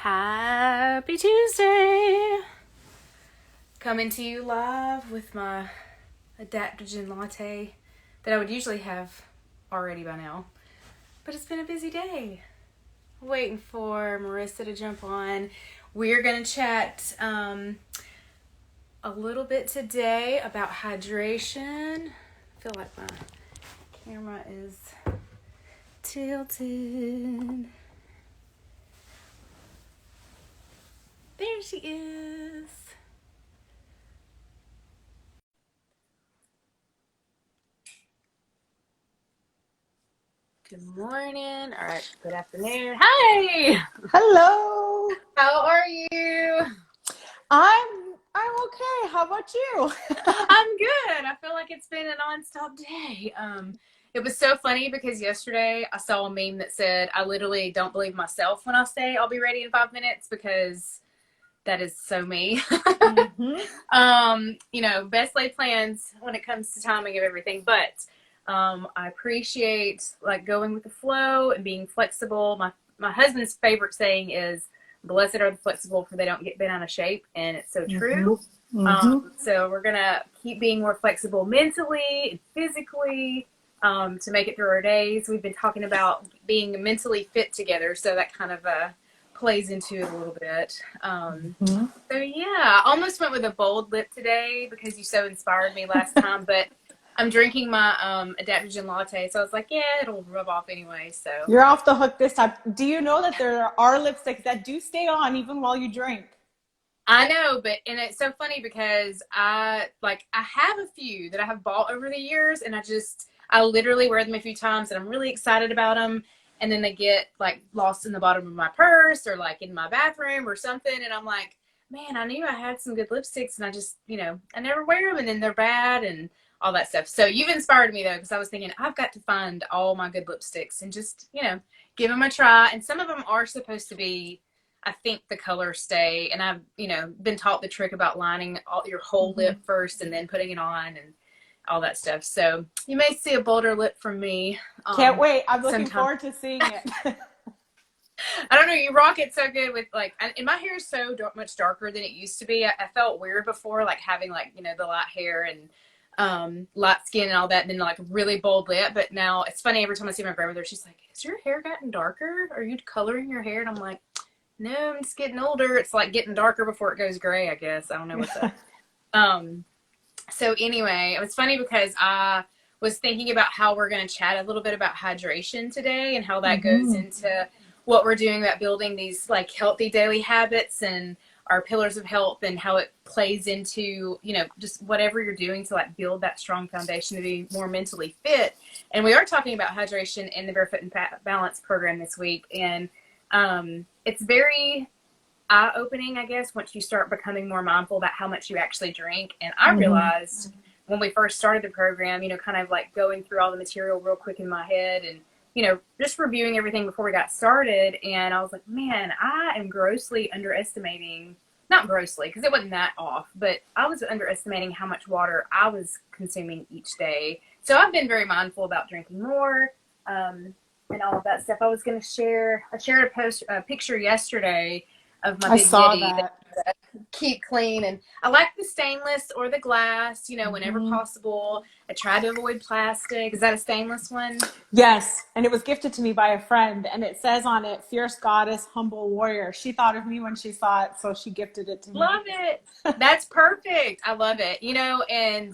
Happy Tuesday! Coming to you live with my adaptogen latte that I would usually have already by now. But it's been a busy day. Waiting for Marissa to jump on. We're going to chat a little bit today about hydration. I feel like my camera is tilted. There she is. Good morning. All right. Good afternoon. Hi. Hello. How are you? I'm okay. How about you? I'm good. I feel like it's been a nonstop day. It was so funny because yesterday I saw a meme that said, I literally don't believe myself when I say I'll be ready in 5 minutes because that is so me. Best laid plans when it comes to timing of everything, but I appreciate like going with the flow and being flexible. My husband's favorite saying is, "Blessed are the flexible, for they don't get bent out of shape," and it's so true. So we're gonna keep being more flexible mentally and physically to make it through our days. We've been talking about being mentally fit together, so that kind of plays into it a little bit. So yeah, I almost went with a bold lip today because you so inspired me last time, but I'm drinking my adaptogen latte, so I was like, yeah, it'll rub off anyway. So You're off the hook this time. Do you know that there are lipsticks that do stay on even while you drink? I know, and it's so funny because I have a few that I have bought over the years, and I literally wear them a few times, and I'm really excited about them. And then they get like lost in the bottom of my purse or like in my bathroom or something. And I'm like, man, I knew I had some good lipsticks and I just, I never wear them and then they're bad and all that stuff. So you've inspired me though, because I was thinking I've got to find all my good lipsticks and just, give them a try. And some of them are supposed to be, I think, the color stay. And I've, been taught the trick about lining your whole lip first and then putting it on and all that stuff. So you may see a bolder lip from me. Can't wait. I'm looking forward to seeing it. I don't know. You rock it so good with and my hair is so much darker than it used to be. I felt weird before, like having the light hair and light skin and all that, and then like really bold lip. But now it's funny. Every time I see my grandmother, she's like, "Has your hair gotten darker? Are you coloring your hair?" And I'm like, "No, I'm just getting older. It's like getting darker before it goes gray. I guess I don't know what's up." So anyway, it was funny because I was thinking about how we're going to chat a little bit about hydration today and how that goes into what we're doing about building these like healthy daily habits and our pillars of health and how it plays into, just whatever you're doing to like build that strong foundation to be more mentally fit. And we are talking about hydration in the Barefoot and Balance program this week. And it's very eye-opening, I guess, once you start becoming more mindful about how much you actually drink. And I realized when we first started the program, kind of like going through all the material real quick in my head and, just reviewing everything before we got started. And I was like, man, I am grossly underestimating, not grossly, because it wasn't that off, but I was underestimating how much water I was consuming each day. So I've been very mindful about drinking more and all of that stuff. I shared a picture yesterday of my big Yeti that keep clean, and I like the stainless or the glass, whenever possible. I try to avoid plastic. Is that a stainless one? Yes, and it was gifted to me by a friend, and it says on it, "Fierce goddess, humble warrior." She thought of me when she saw it, so she gifted it to me. Love it. That's perfect. I love it. And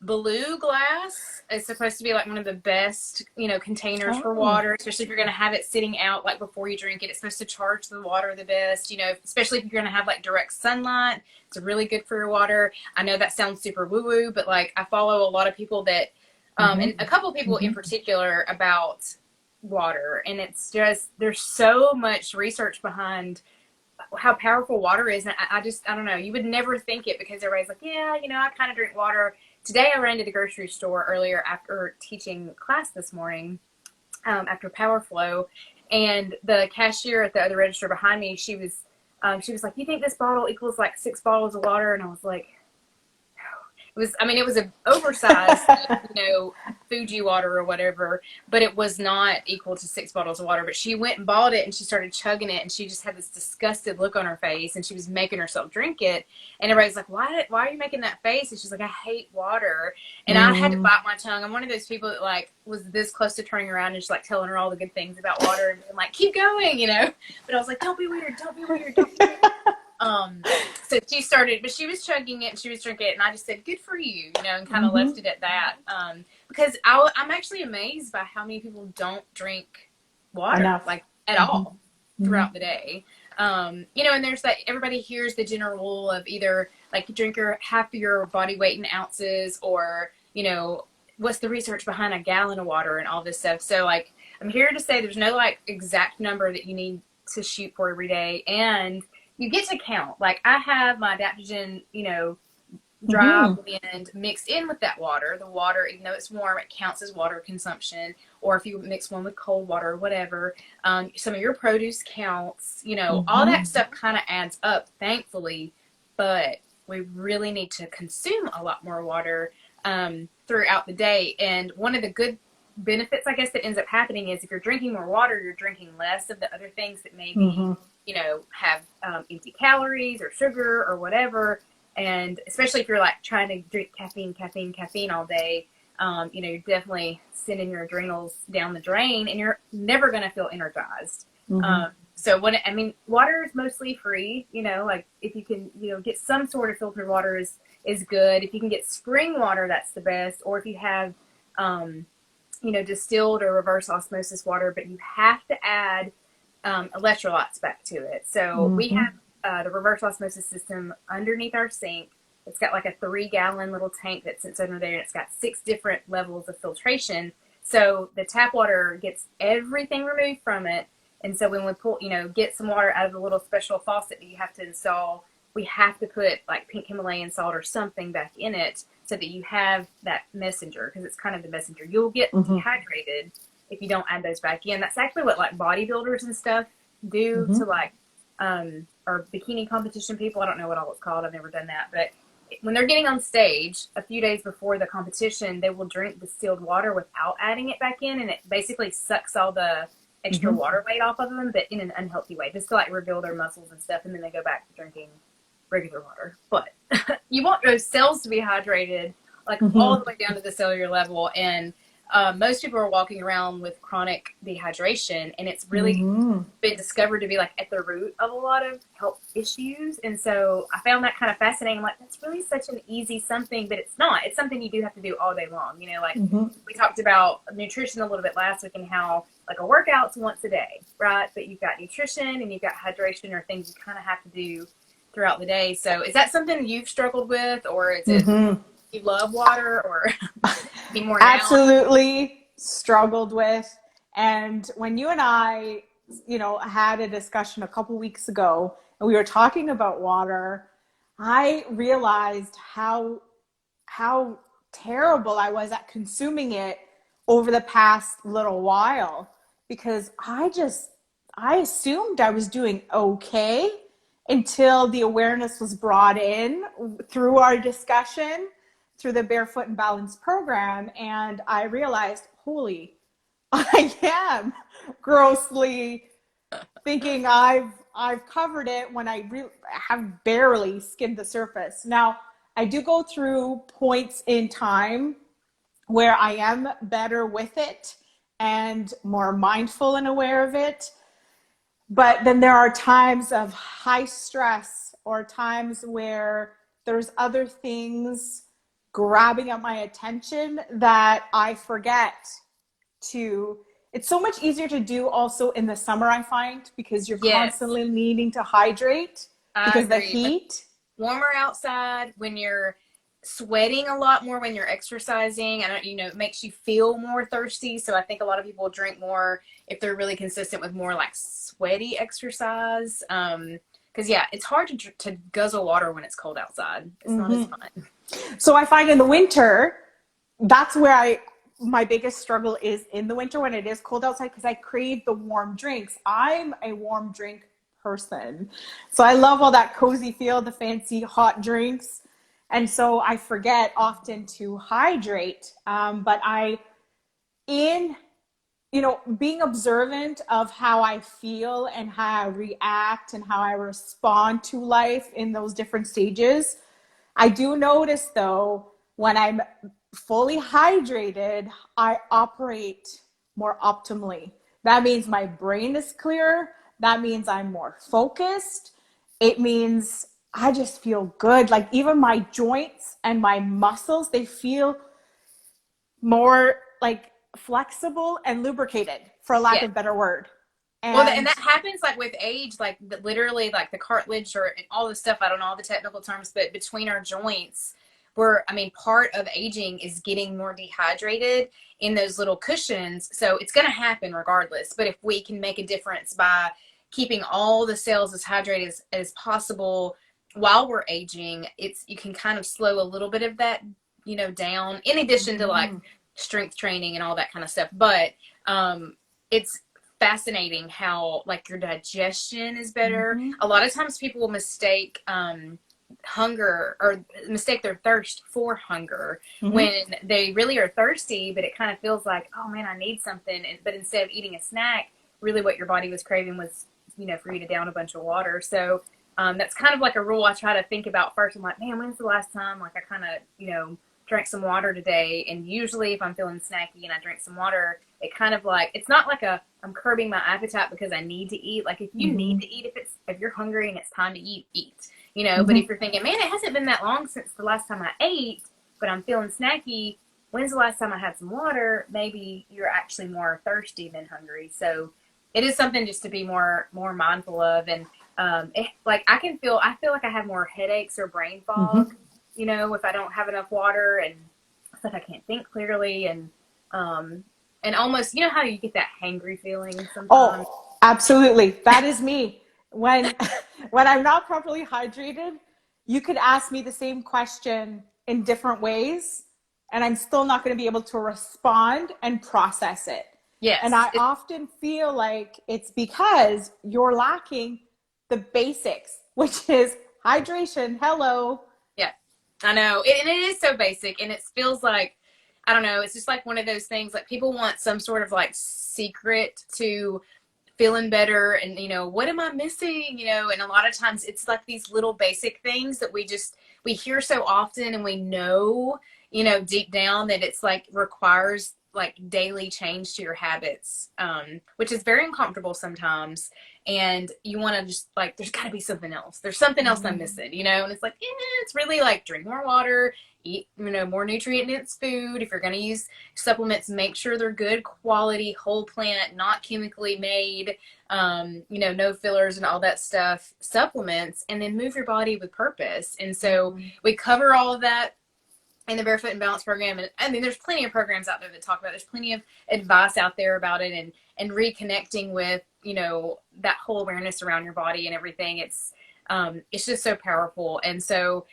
blue glass is supposed to be like one of the best, containers for water, especially if you're going to have it sitting out like before you drink it. It's supposed to charge the water the best, especially if you're going to have like direct sunlight. It's really good for your water. I know that sounds super woo-woo, but like I follow a lot of people that, and a couple of people in particular about water. And it's just, there's so much research behind how powerful water is. And I don't know, you would never think it because everybody's like, yeah, I kind of drink water. Today I ran to the grocery store earlier after teaching class this morning, after Power Flow, and the cashier at the other register behind me, she was like, "You think this bottle equals like 6 bottles of water?" And I was like, "No." It was, I mean, it was an oversized, Fuji water or whatever, but it was not equal to 6 bottles of water. But she went and bought it and she started chugging it, and she just had this disgusted look on her face, and she was making herself drink it. And everybody's like, why are you making that face? And she's like, I hate water. And I had to bite my tongue. I'm one of those people that like was this close to turning around and just like telling her all the good things about water and being like, keep going, But I was like, don't be weird, don't be weird, don't be weird. So she started, but she was chugging it and she was drinking it, and I just said, good for you, and kind of left it at that. Because I'm actually amazed by how many people don't drink water, Enough. like at all throughout the day. And there's that, everybody hears the general rule of either like drink half your body weight in ounces, or, what's the research behind a gallon of water and all this stuff. So like, I'm here to say there's no like exact number that you need to shoot for every day. And you get to count. Like I have my adaptogen, dry blend mixed in with that water. The water, even though it's warm, it counts as water consumption. Or if you mix one with cold water or whatever, some of your produce counts. All that stuff kind of adds up, thankfully. But we really need to consume a lot more water throughout the day. And one of the good benefits, I guess, that ends up happening is if you're drinking more water, you're drinking less of the other things that maybe have empty calories or sugar or whatever. And especially if you're like trying to drink caffeine all day, you're definitely sending your adrenals down the drain, and you're never going to feel energized. So water is mostly free, like if you can, get some sort of filtered water is good. If you can get spring water, that's the best. Or if you have, distilled or reverse osmosis water, but you have to add electrolytes back to it. So we have the reverse osmosis system underneath our sink. It's got like a 3-gallon little tank that sits under there, and it's got 6 different levels of filtration. So the tap water gets everything removed from it. And so when we pull, get some water out of the little special faucet that you have to install, we have to put like pink Himalayan salt or something back in it so that you have that messenger, because it's kind of the messenger. You'll get dehydrated if you don't add those back in. That's actually what like bodybuilders and stuff do to like, or bikini competition people. I don't know what all it's called. I've never done that. But when they're getting on stage a few days before the competition, they will drink distilled water without adding it back in. And it basically sucks all the extra water weight off of them, but in an unhealthy way, just to like rebuild their muscles and stuff. And then they go back to drinking regular water. But you want those cells to be hydrated, like all the way down to the cellular level. And most people are walking around with chronic dehydration, and it's really been discovered to be like at the root of a lot of health issues. And so I found that kind of fascinating. I'm like, that's really such an easy something, but it's not. It's something you do have to do all day long. We talked about nutrition a little bit last week and how like a workout's once a day, right? But you've got nutrition and you've got hydration, or things you kind of have to do throughout the day. So is that something you've struggled with, or is it you love water, or be more now? Absolutely struggled with. And when you and I, had a discussion a couple weeks ago and we were talking about water, I realized how terrible I was at consuming it over the past little while, because I assumed I was doing okay until the awareness was brought in through our discussion, through the Barefoot and Balance program. And I realized, holy, I am grossly thinking I've covered it when I have barely skimmed the surface. Now, I do go through points in time where I am better with it and more mindful and aware of it. But then there are times of high stress, or times where there's other things grabbing at my attention that I forget to. It's so much easier to do also in the summer, I find, because you're constantly needing to hydrate because of the heat. Warmer outside, when you're sweating a lot more when you're exercising, and it makes you feel more thirsty. So I think a lot of people drink more if they're really consistent with more like sweaty exercise. Because it's hard to guzzle water when it's cold outside. It's not as fun. So I find in the winter, that's where my biggest struggle is, in the winter when it is cold outside, because I crave the warm drinks. I'm a warm drink person. So I love all that cozy feel, the fancy hot drinks. And so I forget often to hydrate. But in, being observant of how I feel and how I react and how I respond to life in those different stages, I do notice though, when I'm fully hydrated, I operate more optimally. That means my brain is clear. That means I'm more focused. It means I just feel good. Like even my joints and my muscles, they feel more like flexible and lubricated, for lack Yeah. of a better word. Well, and And that happens like with age, like literally like the cartilage or all the stuff. I don't know all the technical terms, but between our joints, I mean, part of aging is getting more dehydrated in those little cushions. So it's going to happen regardless. But if we can make a difference by keeping all the cells as hydrated as possible while we're aging, you can kind of slow a little bit of that, down in addition to like strength training and all that kind of stuff. But, it's fascinating how like your digestion is better. A lot of times people will mistake hunger or mistake their thirst for hunger when they really are thirsty, but it kind of feels like, oh man, I need something. But instead of eating a snack, really what your body was craving was, for you to down a bunch of water. So that's kind of like a rule I try to think about first. I'm like, man, when's the last time like I kind of, drank some water today? And usually if I'm feeling snacky and I drink some water, it kind of like, it's not like I'm curbing my appetite because I need to eat. Like if you need to eat, if you're hungry and it's time to eat, but if you're thinking, man, it hasn't been that long since the last time I ate, but I'm feeling snacky, when's the last time I had some water? Maybe you're actually more thirsty than hungry. So it is something just to be more mindful of. And like I feel like I have more headaches or brain fog, if I don't have enough water, and it's like I can't think clearly, and almost, how you get that hangry feeling sometimes. oh, absolutely. That is me. When when I'm not properly hydrated, you could ask me the same question in different ways, and I'm still not going to be able to respond and process it. Yes. And I often feel like it's because you're lacking the basics, which is hydration. Hello. Yeah, I know. And it is so basic, and it feels like, I don't know, it's just like one of those things, like people want some sort of like secret to feeling better, and what am I missing, and a lot of times it's like these little basic things that we hear so often, and we know, deep down that it's like requires like daily change to your habits, which is very uncomfortable sometimes. And you want to just like, there's got to be something else. There's something else I'm missing, and it's like, it's really like drink more water, eat, more nutrient dense food. If you're going to use supplements, make sure they're good quality, whole plant, not chemically made, no fillers and all that stuff, supplements, and then move your body with purpose. And so we cover all of that in the Barefoot and Balance program. And I mean, there's plenty of programs out there that talk about it. There's plenty of advice out there about it, and reconnecting with, that whole awareness around your body and everything. It's just so powerful. And so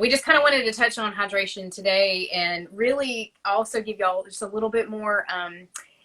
we just kind of wanted to touch on hydration today, and really also give y'all just a little bit more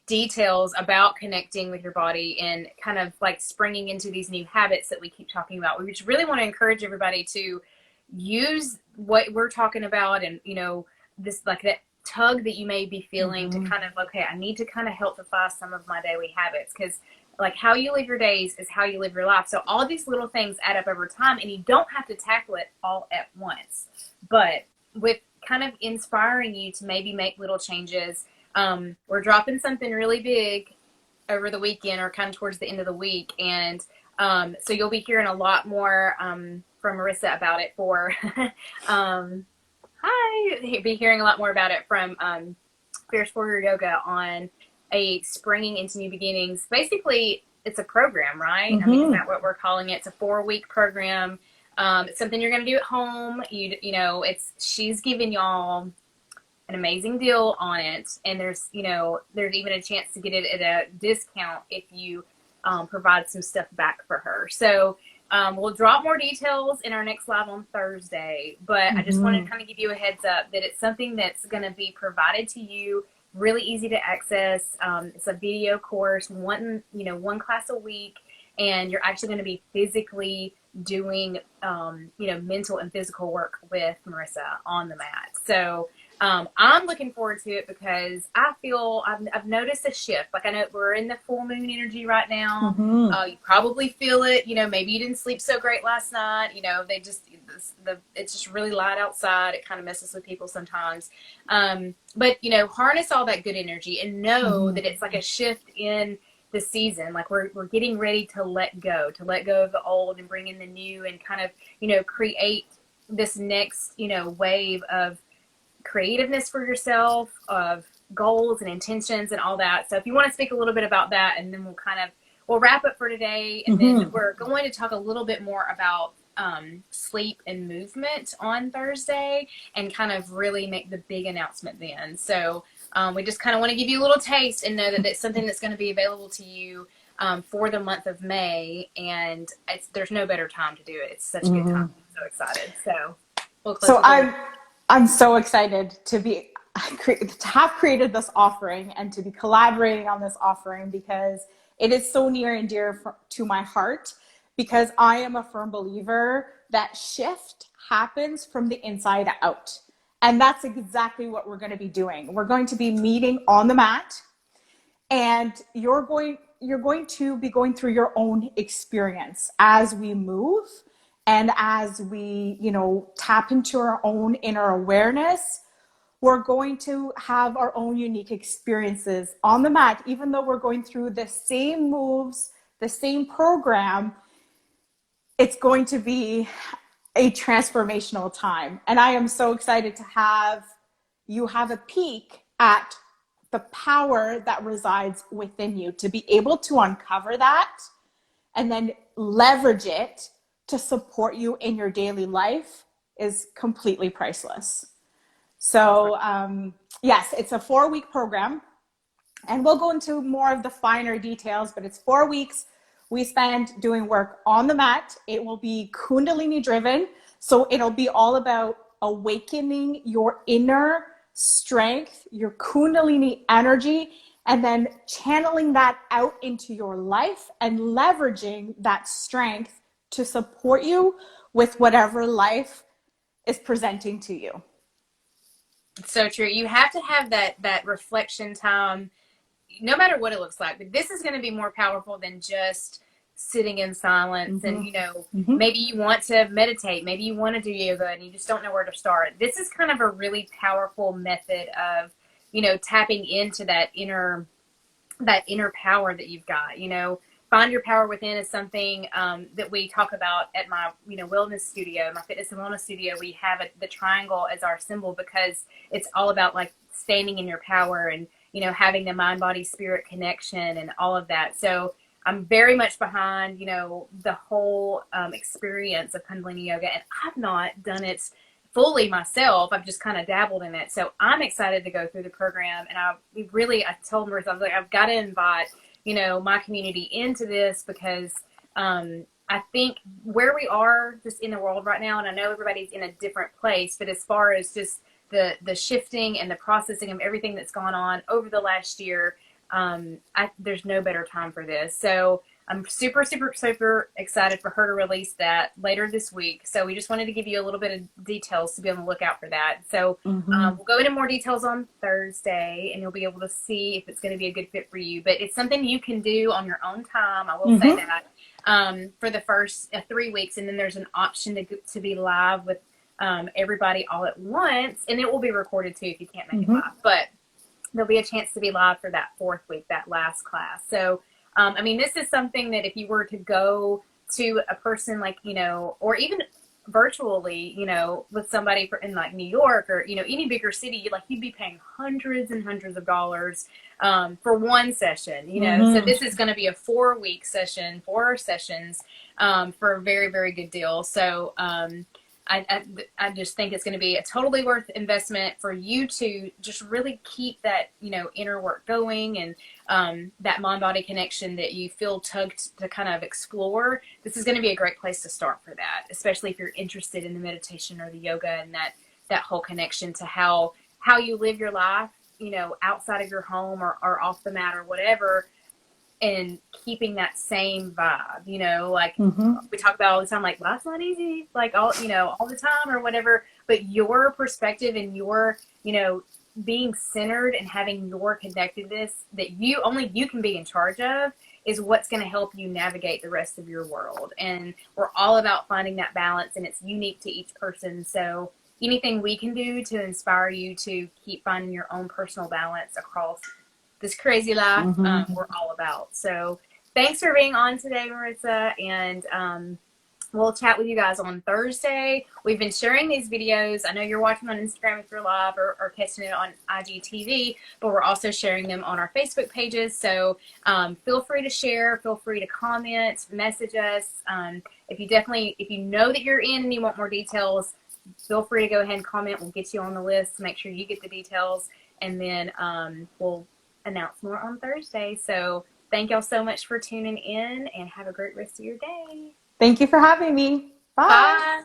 details about connecting with your body and kind of like springing into these new habits that we keep talking about. We just really want to encourage everybody to use what we're talking about, and this, like that tug that you may be feeling to kind of, okay, I need to kind of healthify some of my daily habits, because like how you live your days is how you live your life. So all these little things add up over time, and you don't have to tackle it all at once, but with kind of inspiring you to maybe make little changes. We're dropping something really big over the weekend, or kind of towards the end of the week, and so you'll be hearing a lot more from Marissa about it you'll be hearing a lot more about it from Fierce Warrior Yoga on a springing into new beginnings. Basically, it's a program, right? I mean, is that what we're calling it? It's a 4-week program. It's something you're going to do at home. She's giving y'all an amazing deal on it, and there's even a chance to get it at a discount if you provide some stuff back for her. So we'll drop more details in our next live on Thursday, but I just wanted to kind of give you a heads up that it's something that's going to be provided to you, really easy to access. It's a video course, one class a week, and you're actually going to be physically doing, mental and physical work with Marissa on the mat. So I'm looking forward to it because I feel I've noticed a shift. Like I know we're in the full moon energy right now. You probably feel it. Maybe you didn't sleep so great last night. It's just really light outside. It kind of messes with people sometimes. But harness all that good energy and know that it's like a shift in the season. Like we're getting ready to let go of the old and bring in the new and kind of, create this next, wave of creativeness for yourself, of goals and intentions and all that. So if you want to speak a little bit about that, and then we'll wrap up for today. And then we're going to talk a little bit more about sleep and movement on Thursday and kind of really make the big announcement then. So we just kind of want to give you a little taste and know that it's something that's going to be available to you for the month of May. And there's no better time to do it. It's such a good time. I'm so excited. So we'll close. So I'm so excited to have created this offering and to be collaborating on this offering because it is so near and dear to my heart, because I am a firm believer that shift happens from the inside out. And that's exactly what we're going to be doing. We're going to be meeting on the mat, and you're going to be going through your own experience as we move and as we, tap into our own inner awareness. We're going to have our own unique experiences on the mat, even though we're going through the same moves, the same program. It's going to be a transformational time. And I am so excited to have you have a peek at the power that resides within you, to be able to uncover that and then leverage it to support you in your daily life is completely priceless. So yes, it's a 4-week program, and we'll go into more of the finer details, but it's 4 weeks. We spend doing work on the mat. It will be Kundalini driven. So it'll be all about awakening your inner strength, your Kundalini energy, and then channeling that out into your life and leveraging that strength to support you with whatever life is presenting to you. It's so true. You have to have that reflection time, no matter what it looks like. But this is going to be more powerful than just sitting in silence. And maybe you want to meditate, maybe you want to do yoga and you just don't know where to start. This is kind of a really powerful method of tapping into that inner power that you've got. Find your power within is something that we talk about at my wellness studio, my fitness and wellness studio. We have the triangle as our symbol because it's all about like standing in your power and having the mind body spirit connection and all of that. So I'm very much behind the whole experience of Kundalini yoga, and I've not done it fully myself. I've just kind of dabbled in it. So I'm excited to go through the program, and I told Marissa, I was like, I've got to invite my community into this because I think where we are just in the world right now, and I know everybody's in a different place, but as far as just the shifting and the processing of everything that's gone on over the last year, there's no better time for this. So I'm super, super, super excited for her to release that later this week. So we just wanted to give you a little bit of details to be on the lookout for that. So we'll go into more details on Thursday, and you'll be able to see if it's going to be a good fit for you. But it's something you can do on your own time. I will say that for the first 3 weeks, and then there's an option to be live with everybody all at once, and it will be recorded too if you can't make it live. But there'll be a chance to be live for that 4th week, that last class. So this is something that if you were to go to a person like, or even virtually, with somebody in like New York or, any bigger city, like you'd be paying hundreds and hundreds of dollars for one session, So this is going to be a 4-week session, 4 sessions for a very, very good deal. So I just think it's going to be a totally worth investment for you to just really keep that, inner work going and that mind-body connection that you feel tugged to kind of explore. This is going to be a great place to start for that, especially if you're interested in the meditation or the yoga and that whole connection to how you live your life, outside of your home or off the mat or whatever. and keeping that same vibe, you know, like Mm-hmm. we talk about all the time, like life's not easy, like all, you know, all the time or whatever, but your perspective and your, you know, being centered and having your connectedness that you only you can be in charge of is what's going to help you navigate the rest of your world. And we're all about finding that balance, and it's unique to each person. So anything we can do to inspire you to keep finding your own personal balance across this crazy life, Mm-hmm. we're all about. So thanks for being on today, Maritza, and we'll chat with you guys on Thursday. We've been sharing these videos. I know you're watching on Instagram if you're live, or catching it on IGTV, but we're also sharing them on our Facebook pages. So feel free to share, feel free to comment, message us. If you know that you're in and you want more details, feel free to go ahead and comment. We'll get you on the list to make sure you get the details, and then we'll announce more on Thursday. So thank y'all so much for tuning in, and have a great rest of your day. Thank you for having me. Bye. Bye.